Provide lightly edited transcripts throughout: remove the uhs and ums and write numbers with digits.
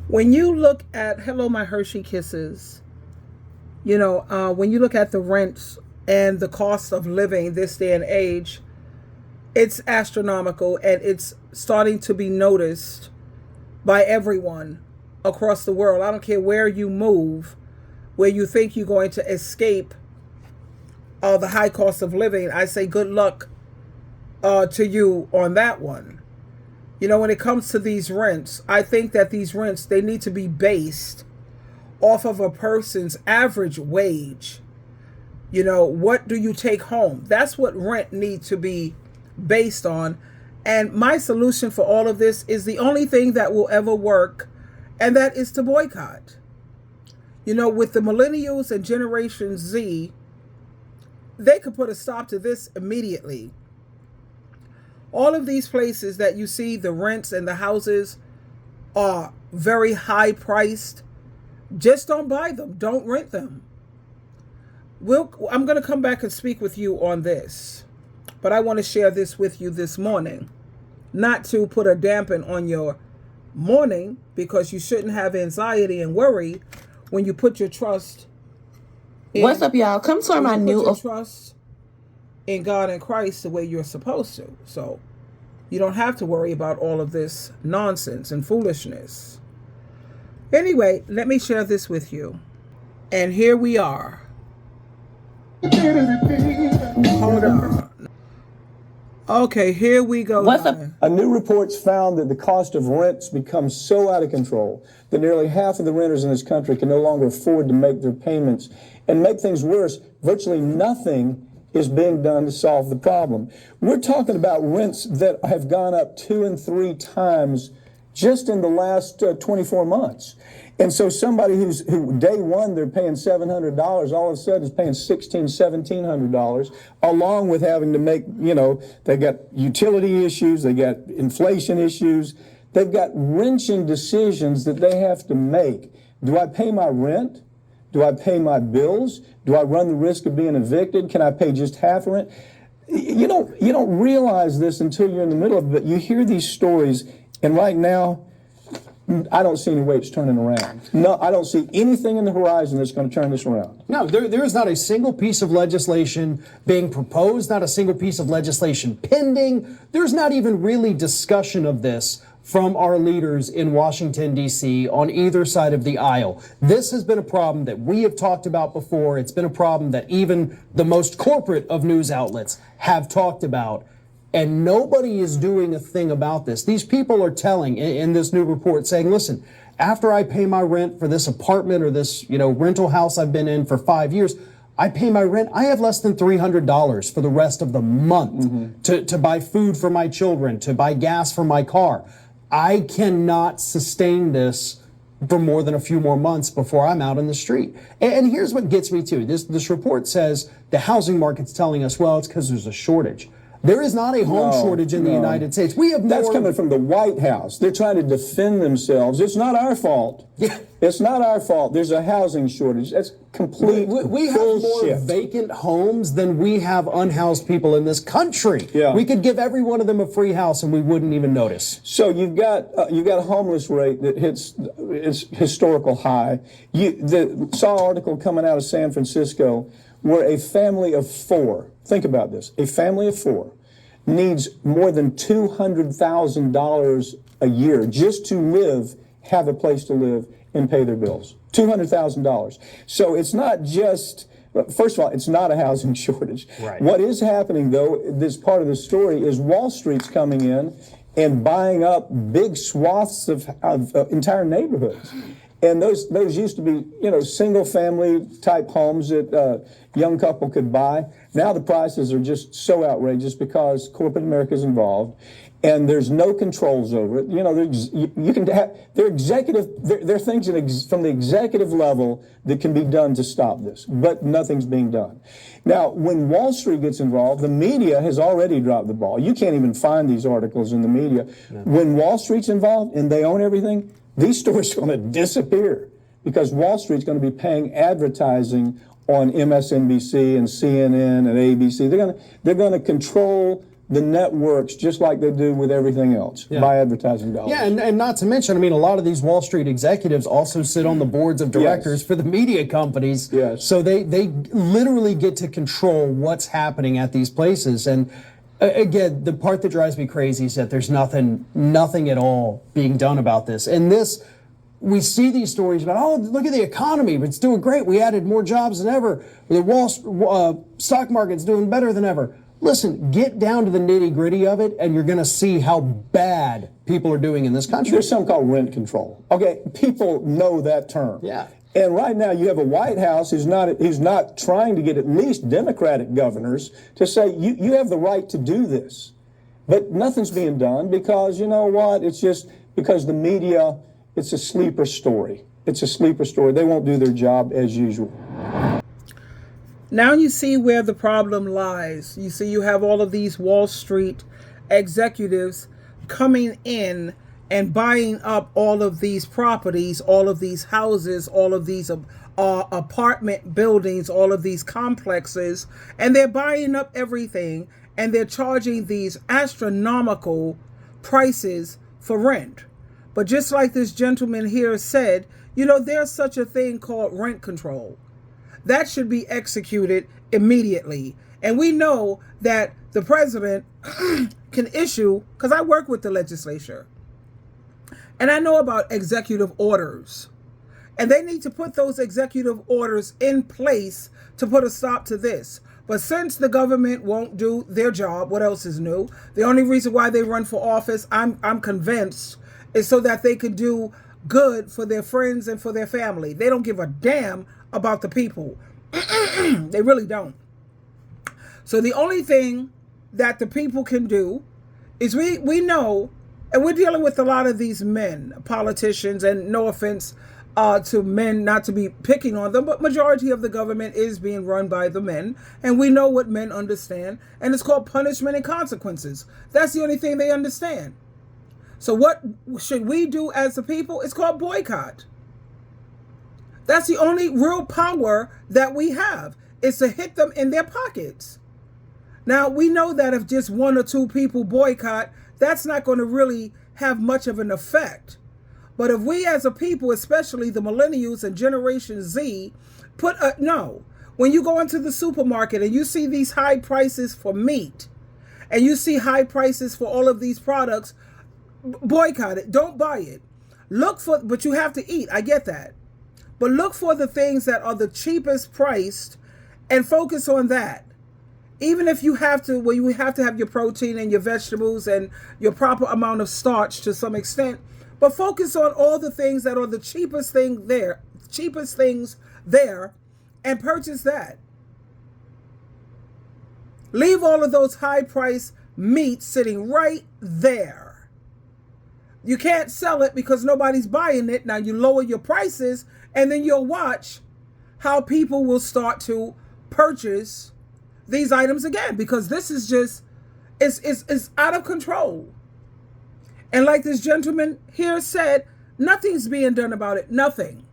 When you look at, hello, my Hershey Kisses, when you look at the rents and the cost of living this day and age, it's astronomical and it's starting to be noticed by everyone across the world. I don't care where you move, where you think you're going to escape the high cost of living. I say good luck to you on that one. When it comes to these rents, I think that these rents, they need to be based off of a person's average wage. What do you take home? That's what rent needs to be based on. And my solution for all of this is the only thing that will ever work, and that is to boycott. With the millennials and Generation Z, they could put a stop to this immediately. All of these places that you see, the rents and the houses are very high priced. Just don't buy them. Don't rent them. I'm going to come back and speak with you on this, but I want to share this with you this morning. Not to put a dampen on your morning, because you shouldn't have anxiety and worry when you put your trust in, what's up, y'all? Come to my new trust in God and Christ the way you're supposed to. So you don't have to worry about all of this nonsense and foolishness. Anyway, let me share this with you. And here we are. Hold on. Okay, here we go. What's up? A new report's found that the cost of rents becomes so out of control that nearly half of the renters in this country can no longer afford to make their payments. And make things worse, virtually nothing is being done to solve the problem. We're talking about rents that have gone up 2 and 3 times just in the last 24 months. And so somebody who day one they're paying $700, all of a sudden is paying $1,700, along with having to make, they got utility issues, they got inflation issues, they've got wrenching decisions that they have to make. Do I pay my rent? Do I pay my bills? Do I run the risk of being evicted? Can I pay just half rent? You don't realize this until you're in the middle of it, but you hear these stories, and right now, I don't see any way it's turning around. No, I don't see anything in the horizon that's going to turn this around. No, there is not a single piece of legislation being proposed, not a single piece of legislation pending. There's not even really discussion of this from our leaders in Washington, D.C. on either side of the aisle. This has been a problem that we have talked about before. It's been a problem that even the most corporate of news outlets have talked about. And nobody is doing a thing about this. These people are telling in this new report saying, listen, after I pay my rent for this apartment or this, rental house I've been in for 5 years, I pay my rent. I have less than $300 for the rest of the month to buy food for my children, to buy gas for my car. I cannot sustain this for more than a few more months before I'm out in the street. And here's what gets me too. This report says the housing market's telling us, well, it's because there's a shortage. There is not a home shortage in the United States. We have That's coming from the White House. They're trying to defend themselves. It's not our fault. Yeah. It's not our fault. There's a housing shortage. That's complete We have more vacant homes than we have unhoused people in this country. Yeah. We could give every one of them a free house and we wouldn't even notice. So you've got a homeless rate that hits its historical high. Saw an article coming out of San Francisco where a family of 4, think about this, a family of 4 needs more than $200,000 a year just to live, have a place to live, and pay their bills. $200,000. So it's not just, first of all, it's not a housing shortage. Right. What is happening, though, this part of the story, is Wall Street's coming in and buying up big swaths of entire neighborhoods. And those used to be, single family type homes that a young couple could buy. Now the prices are just so outrageous because corporate America is involved, and there's no controls over it. There are things from the executive level that can be done to stop this, but nothing's being done. Now, when Wall Street gets involved, the media has already dropped the ball. You can't even find these articles in the media. No. When Wall Street's involved and they own everything, these stories are going to disappear because Wall Street's going to be paying advertising on MSNBC and CNN and ABC. They're going to control the networks just like they do with everything else by advertising dollars. Yeah, and not to mention, I mean, a lot of these Wall Street executives also sit on the boards of directors for the media companies. Yes. So they literally get to control what's happening at these places. And again, the part that drives me crazy is that there's nothing at all being done about this. And this, we see these stories about, oh, look at the economy, it's doing great. We added more jobs than ever. The stock market's doing better than ever. Listen, get down to the nitty-gritty of it, and you're going to see how bad people are doing in this country. There's something called rent control. Okay, people know that term. Yeah. And right now you have a White House who's not trying to get at least Democratic governors to say, you have the right to do this. But nothing's being done because, you know what, it's just because the media, it's a sleeper story. It's a sleeper story. They won't do their job as usual. Now you see where the problem lies. You see, you have all of these Wall Street executives coming in and buying up all of these properties, all of these houses, all of these apartment buildings, all of these complexes, and they're buying up everything, and they're charging these astronomical prices for rent. But just like this gentleman here said, you know, there's such a thing called rent control. That should be executed immediately. And we know that the president can issue, because I work with the legislature, and I know about executive orders. And they need to put those executive orders in place to put a stop to this. But since the government won't do their job, what else is new? The only reason why they run for office, I'm convinced, is so that they can do good for their friends and for their family. They don't give a damn about the people. They really don't. So the only thing that the people can do is we know, and we're dealing with a lot of these men, politicians, and no offense to men, not to be picking on them, but majority of the government is being run by the men, and we know what men understand, and it's called punishment and consequences. That's the only thing they understand. So what should we do as a people? It's called boycott. That's the only real power that we have, is to hit them in their pockets. Now, we know that if just one or two people boycott, that's not going to really have much of an effect. But if we as a people, especially the millennials and Generation Z, when you go into the supermarket and you see these high prices for meat, and you see high prices for all of these products, boycott it. Don't buy it. But you have to eat. I get that. But look for the things that are the cheapest priced and focus on that. Even if you have to, you have to have your protein and your vegetables and your proper amount of starch to some extent, but focus on all the things that are the cheapest things there and purchase that. Leave all of those high price meats sitting right there. You can't sell it because nobody's buying it. Now you lower your prices, and then you'll watch how people will start to purchase these items again, because this is just, it's out of control. And like this gentleman here said, nothing's being done about it. Nothing.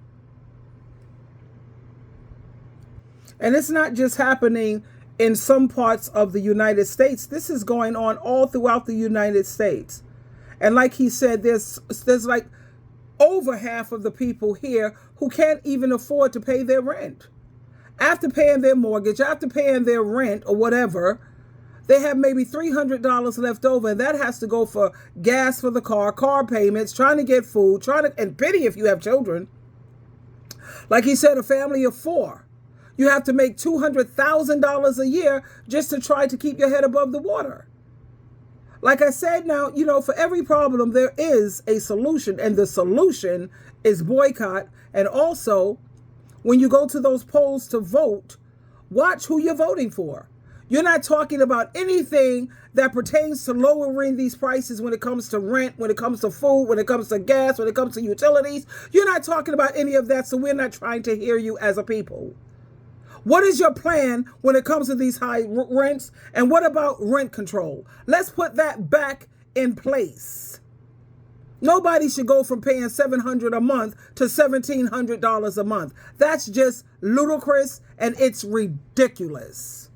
And it's not just happening in some parts of the United States. This is going on all throughout the United States. And like he said, there's like over half of the people here who can't even afford to pay their rent. After paying their mortgage, after paying their rent or whatever, they have maybe $300 left over, and that has to go for gas for the car payments, trying to get food, and pity if you have children. Like he said, a family of 4. You have to make $200,000 a year just to try to keep your head above the water. Like I said, now, for every problem, there is a solution, and the solution is boycott. And also, when you go to those polls to vote, watch who you're voting for. You're not talking about anything that pertains to lowering these prices when it comes to rent, when it comes to food, when it comes to gas, when it comes to utilities. You're not talking about any of that, so we're not trying to hear you as a people. What is your plan when it comes to these high rents? And what about rent control? Let's put that back in place. Nobody should go from paying $700 a month to $1,700 a month. That's just ludicrous, and it's ridiculous.